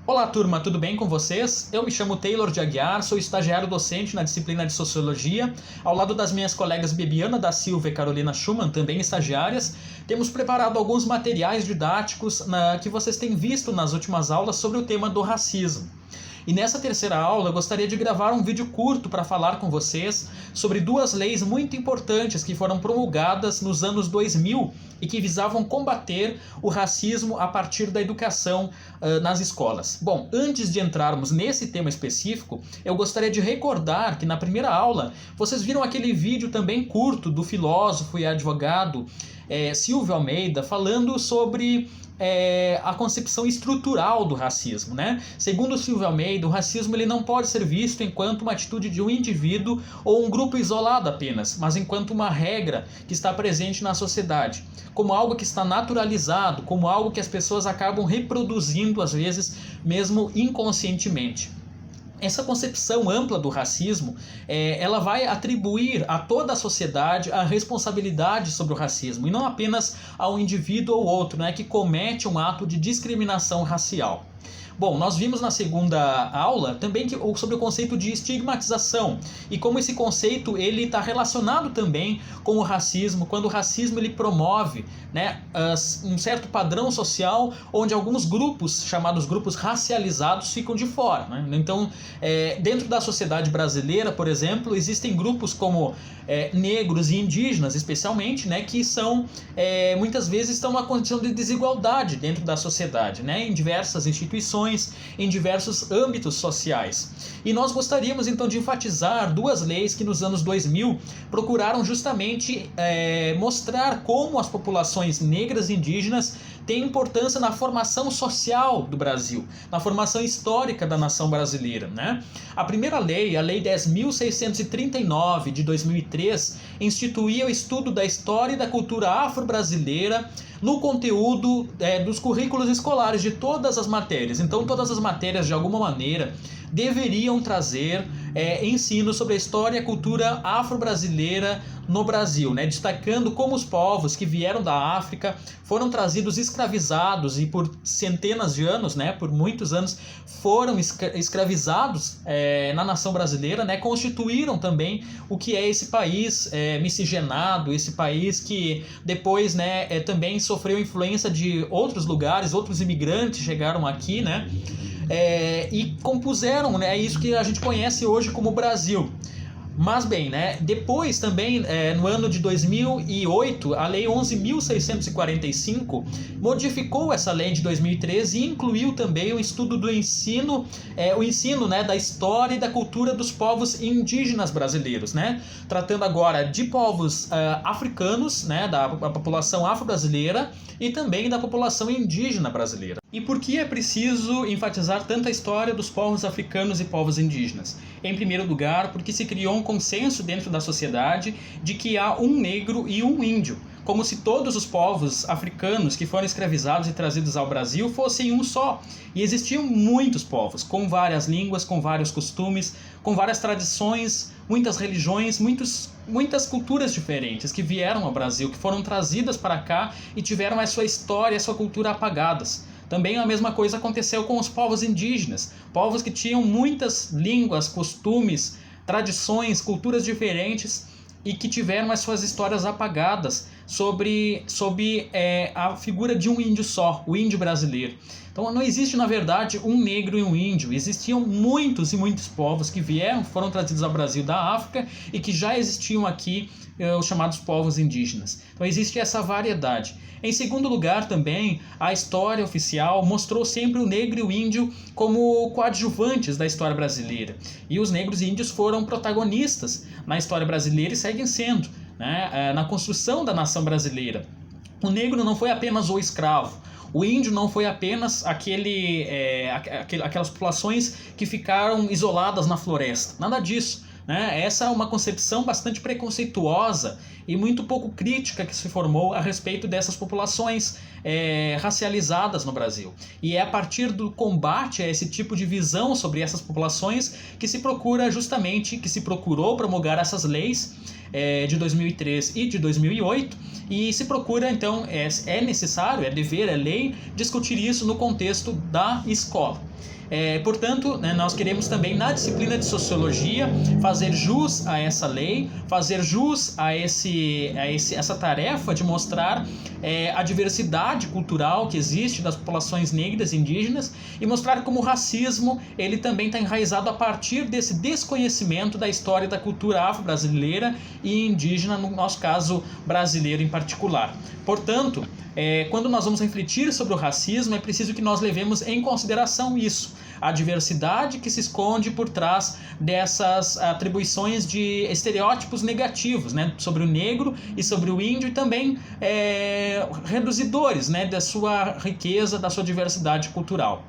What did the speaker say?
Olá turma, tudo bem com vocês? Eu me chamo Taylor de Aguiar, sou estagiário docente na disciplina de Sociologia. Ao lado das minhas colegas Bibiana da Silva e Carolina Schumann, também estagiárias, temos preparado alguns materiais didáticos que vocês têm visto nas últimas aulas sobre o tema do racismo. E nessa terceira aula eu gostaria de gravar um vídeo curto para falar com vocês sobre duas leis muito importantes que foram promulgadas nos anos 2000 e que visavam combater o racismo a partir da educação nas escolas. Bom, antes de entrarmos nesse tema específico, eu gostaria de recordar que na primeira aula vocês viram aquele vídeo também curto do filósofo e advogado Silvio Almeida falando sobre a concepção estrutural do racismo, né? Segundo Silvio Almeida, o racismo ele não pode ser visto enquanto uma atitude de um indivíduo ou um grupo isolado apenas, mas enquanto uma regra que está presente na sociedade, como algo que está naturalizado, como algo que as pessoas acabam reproduzindo às vezes mesmo inconscientemente. Essa concepção ampla do racismo, ela vai atribuir a toda a sociedade a responsabilidade sobre o racismo, e não apenas ao indivíduo ou outro, né, que comete um ato de discriminação racial. Bom, nós vimos na segunda aula também sobre o conceito de estigmatização e como esse conceito ele está relacionado também com o racismo, quando o racismo ele promove, né, um certo padrão social onde alguns grupos, chamados grupos racializados, ficam de fora, né? Então, dentro da sociedade brasileira, por exemplo, existem grupos como negros e indígenas, especialmente, né, que são muitas vezes estão numa condição de desigualdade dentro da sociedade, né, em diversas instituições, em diversos âmbitos sociais. E nós gostaríamos então de enfatizar duas leis que nos anos 2000 procuraram justamente mostrar como as populações negras e indígenas têm importância na formação social do Brasil, na formação histórica da nação brasileira, né? A primeira lei, a Lei 10.639 de 2003, instituía o estudo da história e da cultura afro-brasileira no conteúdo dos currículos escolares de todas as matérias. Então, todas as matérias, de alguma maneira, deveriam trazer ensino sobre a história e a cultura afro-brasileira no Brasil, né? Destacando como os povos que vieram da África foram trazidos escravizados e por centenas de anos, né, por muitos anos, foram escravizados na nação brasileira, né, constituíram também o que é esse país miscigenado, esse país que depois, né, também sofreu influência de outros lugares, outros imigrantes chegaram aqui, né, e compuseram, né, isso que a gente conhece hoje como Brasil. Mas bem, né, depois também, no ano de 2008, a Lei 11.645 modificou essa lei de 2013 e incluiu também o estudo do ensino, né, da história e da cultura dos povos indígenas brasileiros, né, tratando agora de povos africanos, né, da população afro-brasileira e também da população indígena brasileira. E por que é preciso enfatizar tanto a história dos povos africanos e povos indígenas? Em primeiro lugar, porque se criou um consenso dentro da sociedade de que há um negro e um índio, como se todos os povos africanos que foram escravizados e trazidos ao Brasil fossem um só. E existiam muitos povos, com várias línguas, com vários costumes, com várias tradições, muitas religiões, muitas culturas diferentes que vieram ao Brasil, que foram trazidas para cá e tiveram a sua história e a sua cultura apagadas. Também a mesma coisa aconteceu com os povos indígenas, povos que tinham muitas línguas, costumes, tradições, culturas diferentes e que tiveram as suas histórias apagadas sob a figura de um índio só, o índio brasileiro. Então não existe, na verdade, um negro e um índio. Existiam muitos e muitos povos que foram trazidos ao Brasil da África e que já existiam aqui, os chamados povos indígenas. Então existe essa variedade. Em segundo lugar também, a história oficial mostrou sempre o negro e o índio como coadjuvantes da história brasileira. E os negros e índios foram protagonistas na história brasileira e seguem sendo, né, na construção da nação brasileira. O negro não foi apenas o escravo. O índio não foi apenas aquelas populações que ficaram isoladas na floresta. Nada disso, né? Essa é uma concepção bastante preconceituosa e muito pouco crítica que se formou a respeito dessas populações racializadas no Brasil. E é a partir do combate a esse tipo de visão sobre essas populações que se procurou promulgar essas leis de 2003 e de 2008, e se procura, então, é necessário, é dever, é lei, discutir isso no contexto da escola. Portanto, né, nós queremos também na disciplina de Sociologia fazer jus a essa lei, fazer jus a essa tarefa de mostrar a diversidade cultural que existe das populações negras e indígenas e mostrar como o racismo ele também está enraizado a partir desse desconhecimento da história e da cultura afro-brasileira e indígena, no nosso caso brasileiro em particular. Portanto, quando nós vamos refletir sobre o racismo, é preciso que nós levemos em consideração isso, a diversidade que se esconde por trás dessas atribuições de estereótipos negativos, né, sobre o negro e sobre o índio, e também reduzidores, né, da sua riqueza, da sua diversidade cultural.